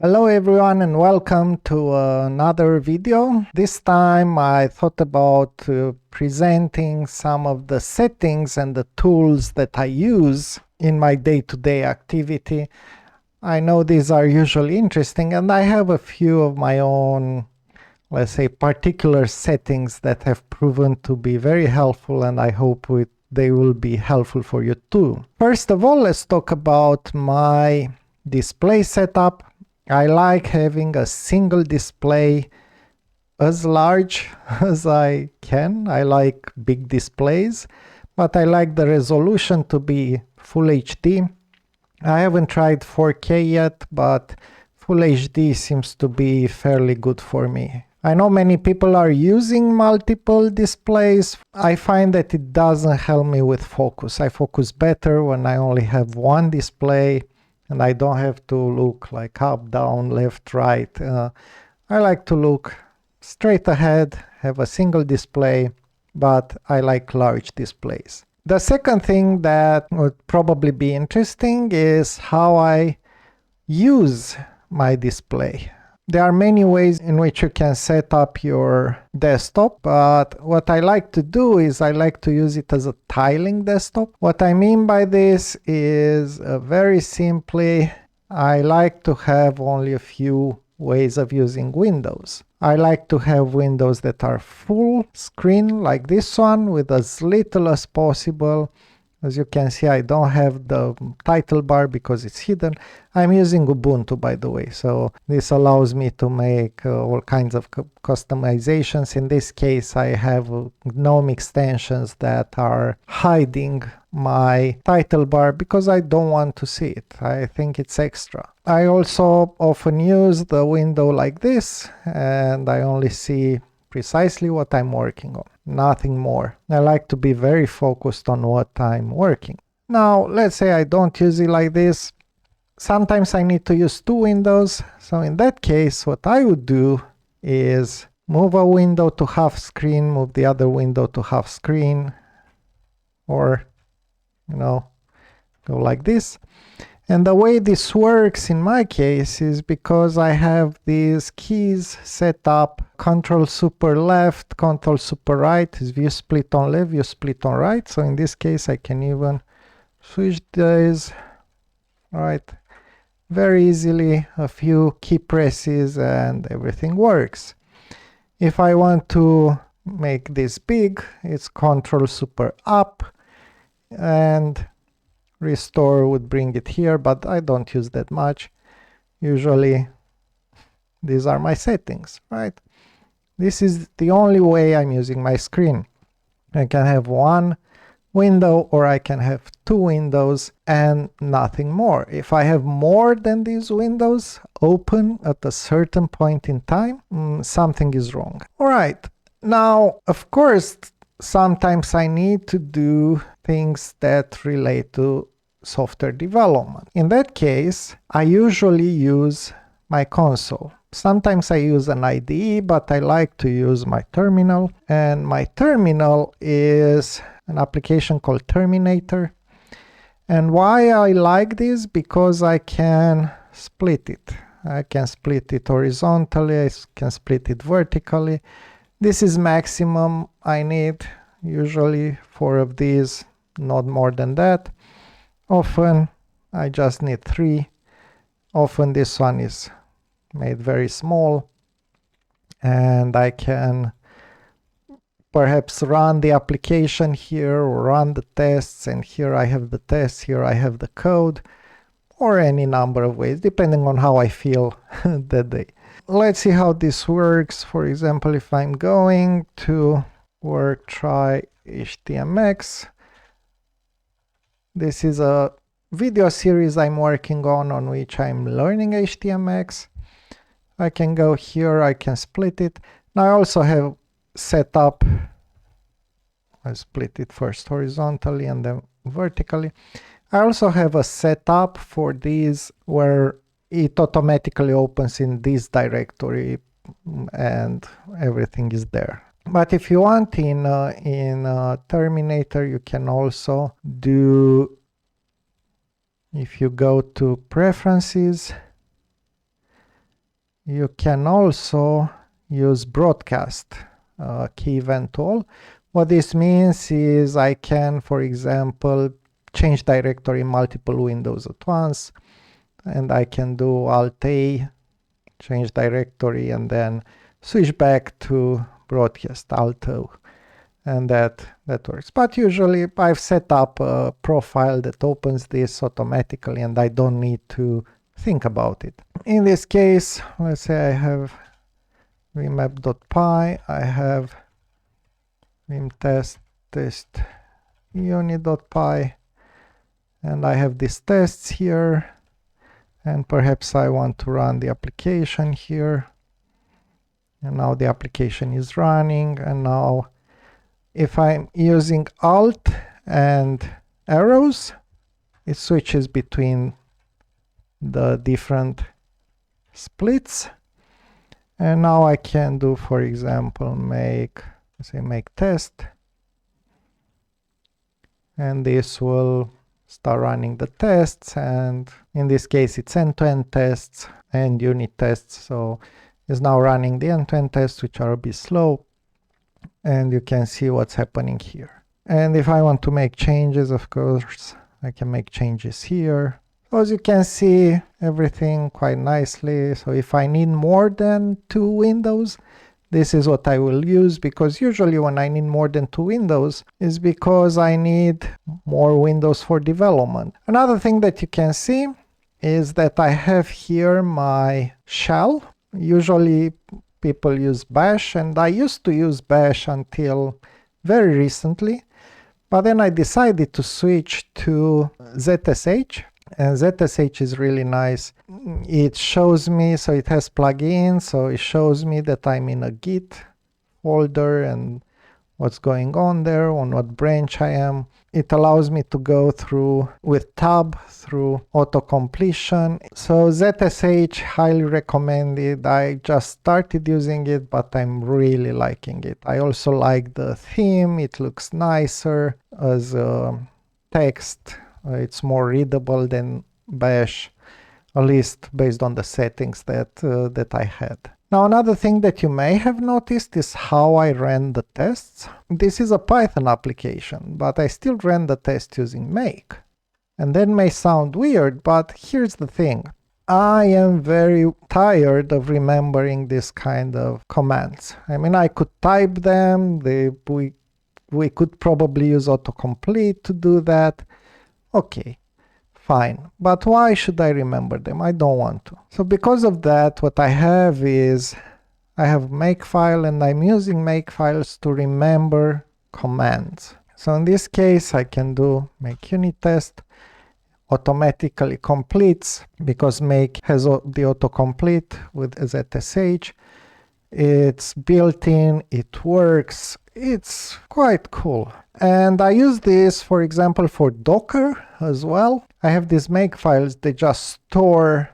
Hello everyone and welcome to another video. This time I thought about presenting some of the settings and the tools that I use in my day-to-day activity. I know these are usually interesting and I have a few of my own, let's say, particular settings that have proven to be very helpful, and I hope they will be helpful for you too. First of all, let's talk about my display setup. I like having a single display as large as I can. I like big displays, but I like the resolution to be full HD. I haven't tried 4K yet, but full HD seems to be fairly good for me. I know many people are using multiple displays. I find that it doesn't help me with focus. I focus better when I only have one display and I don't have to look like up, down, left, right. I like to look straight ahead, have a single display, but I like large displays. The second thing that would probably be interesting is how I use my display. There are many ways in which you can set up your desktop, but what I like to do is I like to use it as a tiling desktop. What I mean by this is very simply, I like to have only a few ways of using windows. I like to have windows that are full screen like this one with as little as possible. As you can see, I don't have the title bar because it's hidden. I'm using Ubuntu, by the way, so this allows me to make all kinds of customizations. In this case, I have GNOME extensions that are hiding my title bar because I don't want to see it. I think it's extra. I also often use the window like this, and I only see precisely what I'm working on, nothing more. I like to be very focused on what I'm working. Now, let's say I don't use it like this. Sometimes I need to use two windows. So in that case, what I would do is move a window to half screen, move the other window to half screen, or, go like this. And the way this works in my case is because I have these keys set up, Control Super Left, Control Super Right is view split on left, view split on right. So in this case I can even switch these, right, very easily, a few key presses and everything works. If I want to make this big, it's Control Super Up, and restore would bring it here, but I don't use that much. Usually these are my settings, right? This is the only way I'm using my screen. I can have one window or I can have two windows and nothing more. If I have more than these windows open at a certain point in time, something is wrong. All right, now of course sometimes I need to do things that relate to software development. In that case, I usually use my console. Sometimes I use an IDE, but I like to use my terminal. And my terminal is an application called Terminator. And why I like this? Because I can split it. I can split it horizontally, I can split it vertically. This is maximum I need, usually 4 of these, not more than that. Often I just need 3. Often this one is made very small and I can perhaps run the application here or run the tests, and here I have the tests, here I have the code, or any number of ways depending on how I feel that day. Let's see how this works. For example, if I'm going to try HTMX. This is a video series I'm working on which I'm learning HTMX. I can go here, I can split it. Now I also have set up, I split it first horizontally and then vertically. I also have a setup for these where it automatically opens in this directory and everything is there. But if you want in Terminator, you can also do, if you go to Preferences, you can also use broadcast key event tool. What this means is I can, for example, change directory in multiple windows at once, and I can do Alt-A, change directory, and then switch back to broadcast, Alt-O, and that works. But usually I've set up a profile that opens this automatically, and I don't need to think about it. In this case, let's say I have vmap.py, I have vimtest test unit.py, and I have these tests here, and perhaps I want to run the application here, and now the application is running. And now if I'm using Alt and arrows, it switches between the different splits. And now I can do, for example, make test, and this will start running the tests, and in this case it's end-to-end tests and unit tests, so it's now running the end-to-end tests, which are a bit slow, and you can see what's happening here. And if I want to make changes, of course I can make changes here. So as you can see, everything quite nicely. So if I need more than 2 windows, this is what I will use, because usually when I need more than 2 windows is because I need more windows for development. Another thing that you can see is that I have here my shell. Usually people use bash, and I used to use bash until very recently, but then I decided to switch to ZSH. And ZSH is really nice. It shows me, so it has plugins, so it shows me that I'm in a Git folder and what's going on there, on what branch I am. It allows me to go through with tab through auto-completion. So ZSH, highly recommended. I just started using it, but I'm really liking it. I also like the theme. It looks nicer as text. It's more readable than bash, at least based on the settings that I had. Now, another thing that you may have noticed is how I ran the tests. This is a Python application, but I still ran the test using make. And that may sound weird, but here's the thing. I am very tired of remembering this kind of commands. I mean, I could type them, we could probably use autocomplete to do that. Okay, fine. But why should I remember them? I don't want to. So because of that, what I have is, I have Makefile, and I'm using Makefiles to remember commands. So in this case, I can do make unit test, automatically completes, because make has the autocomplete with ZSH. It's built in, it works, it's quite cool. And I use this, for example, for Docker as well. I have these Makefiles, they just store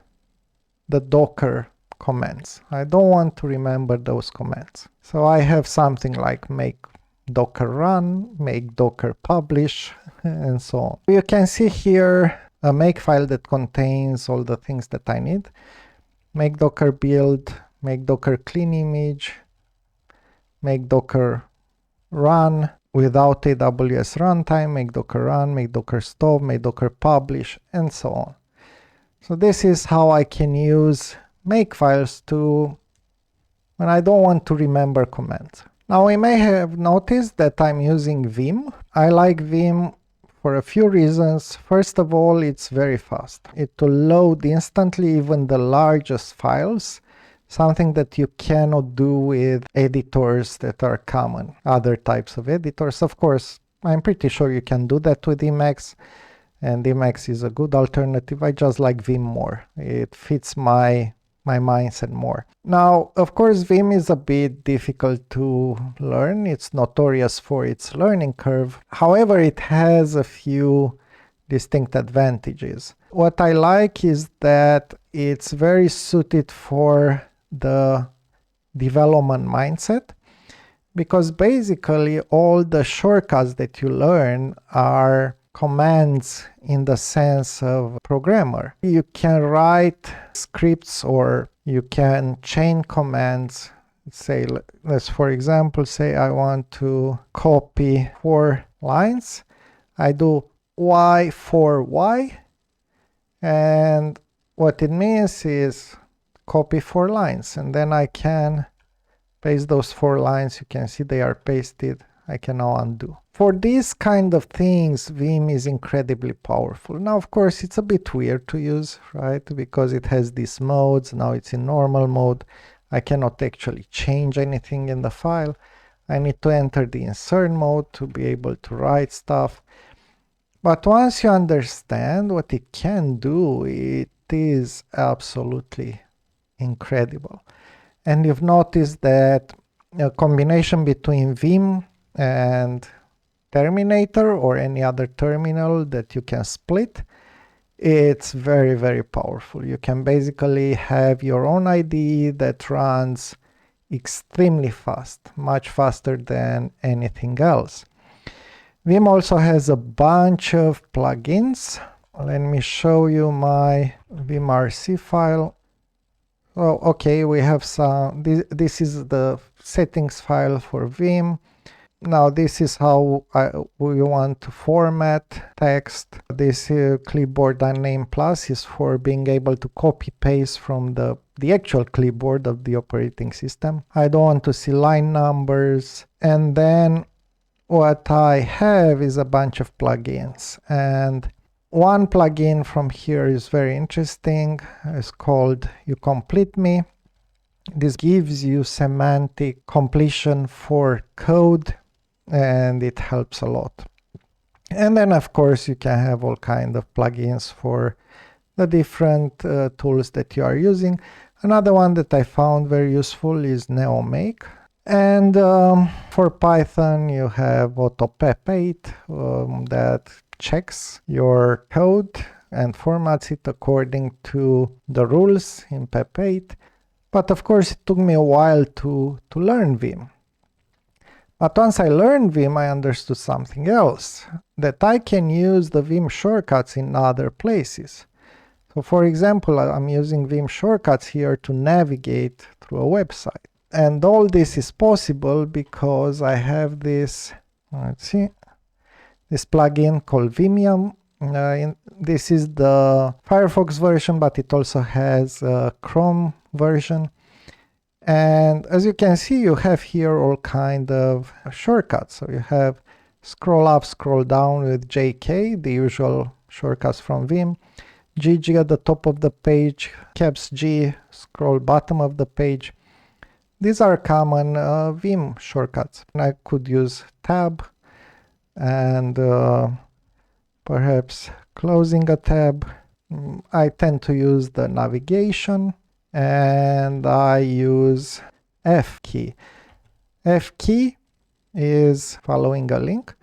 the Docker commands. I don't want to remember those commands. So I have something like make Docker run, make Docker publish, and so on. You can see here a Makefile that contains all the things that I need. Make Docker build, make Docker clean image, make Docker run without AWS runtime, make Docker run, make Docker stop, make Docker publish, and so on. So this is how I can use Makefiles to, when I don't want to remember commands. Now you may have noticed that I'm using Vim. I like Vim for a few reasons. First of all, it's very fast. It will load instantly even the largest files, something that you cannot do with editors that are common, other types of editors. Of course, I'm pretty sure you can do that with Emacs, and Emacs is a good alternative. I just like Vim more. It fits my mindset more. Now, of course, Vim is a bit difficult to learn. It's notorious for its learning curve. However, it has a few distinct advantages. What I like is that it's very suited for the development mindset, because basically all the shortcuts that you learn are commands in the sense of programmer. You can write scripts or You can chain commands. Say, let's for example say I want to copy 4 lines. I do y for y, and what it means is copy 4 lines, and then I can paste those 4 lines. You can see they are pasted. I can now undo. For these kind of things, Vim is incredibly powerful. Now, of course, it's a bit weird to use, right? Because it has these modes. Now it's in normal mode. I cannot actually change anything in the file. I need to enter the insert mode to be able to write stuff. But once you understand what it can do, it is absolutely incredible. And you've noticed that a combination between Vim and Terminator or any other terminal that you can split, it's very, very powerful. You can basically have your own IDE that runs extremely fast, much faster than anything else. Vim also has a bunch of plugins. Let me show you my vimrc file. Oh, okay, we have some, this is the settings file for Vim. Now this is how we want to format text. This clipboard name plus is for being able to copy paste from the actual clipboard of the operating system. I don't want to see line numbers. And then what I have is a bunch of plugins, and one plugin from here is very interesting. It's called You Complete Me. This gives you semantic completion for code, and it helps a lot. And then of course you can have all kind of plugins for the different tools that you are using. Another one that I found very useful is NeoMake. And for Python you have AutoPep8 that checks your code and formats it according to the rules in PEP8. But of course it took me a while to learn Vim. But once I learned Vim, I understood something else, that I can use the Vim shortcuts in other places. So for example, I'm using Vim shortcuts here to navigate through a website. And all this is possible because I have this, let's see, this plugin called Vimium. This is the Firefox version, but it also has a Chrome version. And as you can see, you have here all kind of shortcuts. So you have scroll up, scroll down with JK, the usual shortcuts from Vim. GG at the top of the page, caps G, scroll bottom of the page. These are common Vim shortcuts. I could use tab and perhaps closing a tab. I tend to use the navigation, and I use F key. F key is following a link.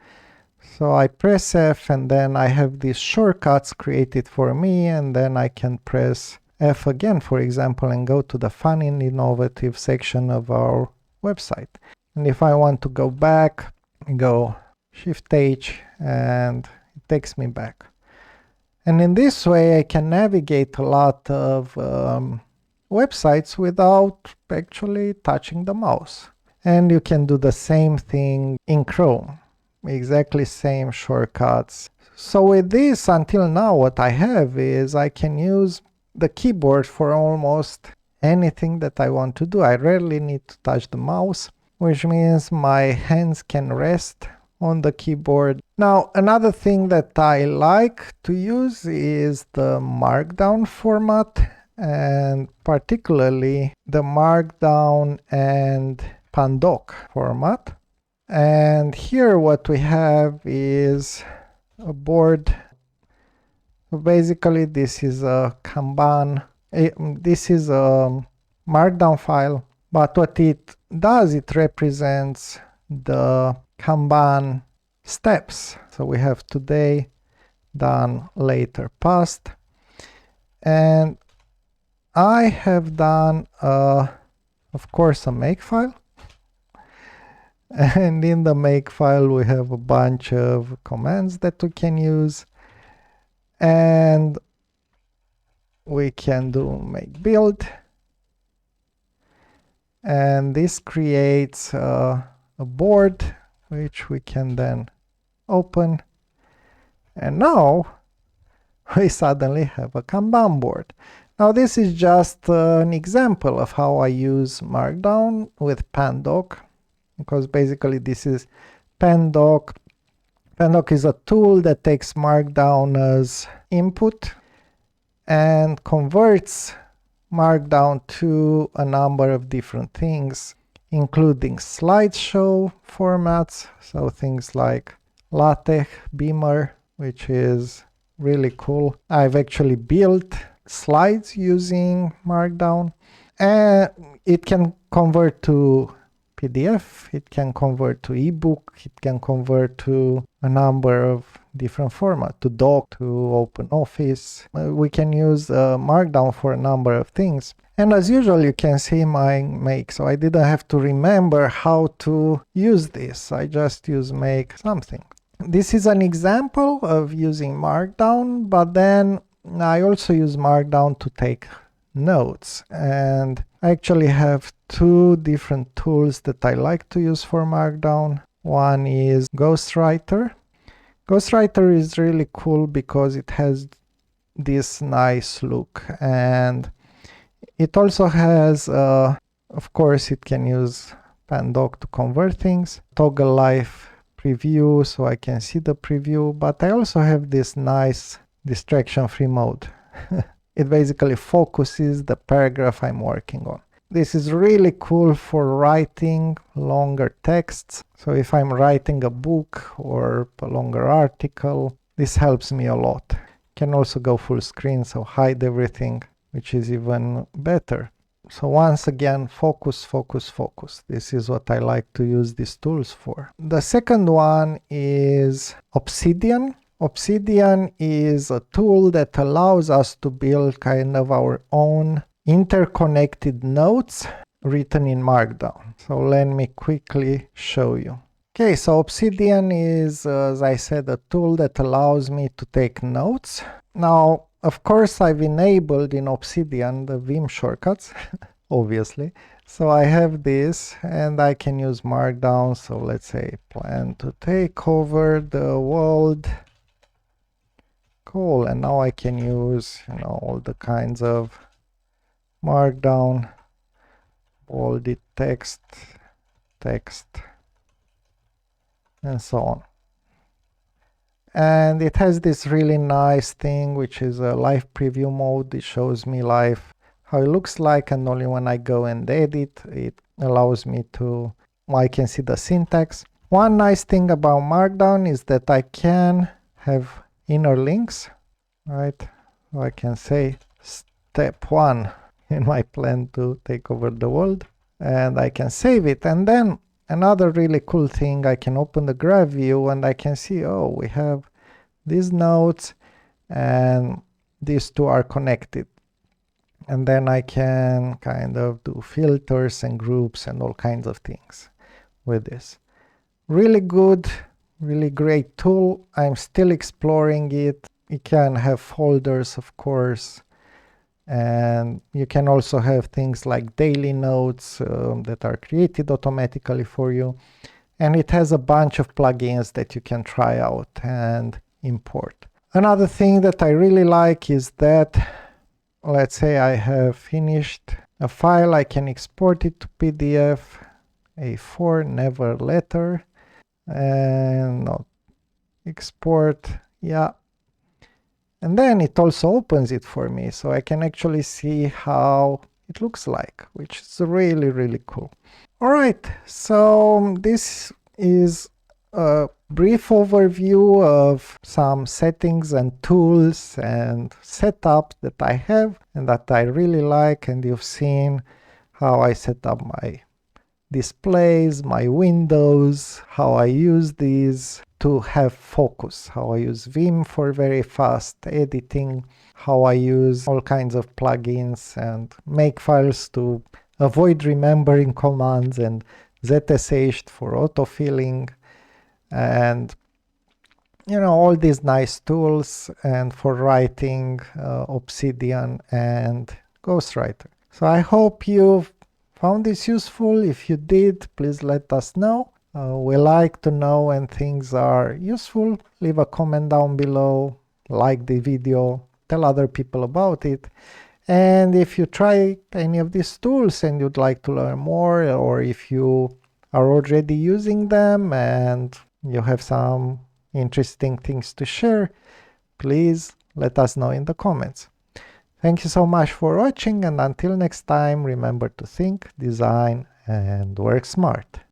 So I press F and then I have these shortcuts created for me, and then I can press F again, for example, and go to the fun and innovative section of our website. And if I want to go back, go Shift H and it takes me back. And in this way I can navigate a lot of websites without actually touching the mouse. And you can do the same thing in Chrome, exactly same shortcuts. So with this, until now, what I have is I can use the keyboard for almost anything that I want to do. I rarely need to touch the mouse, which means my hands can rest on the keyboard. Now, another thing that I like to use is the Markdown format, and particularly the Markdown and Pandoc format. And here what we have is a board. Basically this is a Kanban, this is a Markdown file, but what it does, it represents the Kanban steps. So we have today, done, later, past, and I have done of course a Makefile. And in the Makefile we have a bunch of commands that we can use, and we can do make build, And this creates a board which we can then open. And now we suddenly have a Kanban board. Now this is just an example of how I use Markdown with Pandoc, because basically this is Pandoc. Pandoc is a tool that takes Markdown as input and converts Markdown to a number of different things, including slideshow formats, so things like LaTeX, Beamer, which is really cool. I've actually built slides using Markdown, and it can convert to PDF, it can convert to ebook, it can convert to a number of different formats, to doc, to OpenOffice. We can use Markdown for a number of things. And as usual, you can see my make, so I didn't have to remember how to use this. I just use make something. This is an example of using Markdown, but then I also use Markdown to take notes. And I actually have two different tools that I like to use for Markdown. One is Ghostwriter. Ghostwriter is really cool because it has this nice look, and it also has, of course, it can use Pandoc to convert things, toggle live preview so I can see the preview, but I also have this nice distraction-free mode. It basically focuses the paragraph I'm working on. This is really cool for writing longer texts. So if I'm writing a book or a longer article, this helps me a lot. Can also go full screen, so hide everything, which is even better. So once again, focus, focus, focus. This is what I like to use these tools for. The second one is Obsidian. Obsidian is a tool that allows us to build kind of our own interconnected notes written in Markdown. So let me quickly show you. Okay, so Obsidian is, as I said, a tool that allows me to take notes. Now, of course, I've enabled in Obsidian the Vim shortcuts, obviously. So I have this and I can use Markdown. So let's say plan to take over the world. Cool, and now I can use, all the kinds of Markdown, bolded text, and so on. And it has this really nice thing, which is a live preview mode. It shows me live how it looks like, and only when I go and edit, it allows me to, I can see the syntax. One nice thing about Markdown is that I can have inner links, right? So I can say step 1 in my plan to take over the world, and I can save it. And then another really cool thing, I can open the graph view and I can see, oh, we have these nodes and these two are connected. And then I can kind of do filters and groups and all kinds of things with this. Really good, really great tool. I'm still exploring it. You can have folders, of course. And you can also have things like daily notes that are created automatically for you. And it has a bunch of plugins that you can try out and import. Another thing that I really like is that, let's say I have finished a file, I can export it to PDF, A4, never letter, and not export, yeah. And then it also opens it for me, so I can actually see how it looks like, which is really, really cool. All right, so this is a brief overview of some settings and tools and setup that I have and that I really like, and you've seen how I set up my displays, my windows, how I use these to have focus, how I use Vim for very fast editing, how I use all kinds of plugins and Makefiles to avoid remembering commands, and ZSH for autofilling, and all these nice tools, and for writing Obsidian and Ghostwriter. So I hope you found this useful. If you did, please let us know. We like to know when things are useful. Leave a comment down below, like the video, tell other people about it. And if you try any of these tools and you'd like to learn more, or if you are already using them and you have some interesting things to share, please let us know in the comments. Thank you so much for watching, and until next time, remember to think, design, and work smart.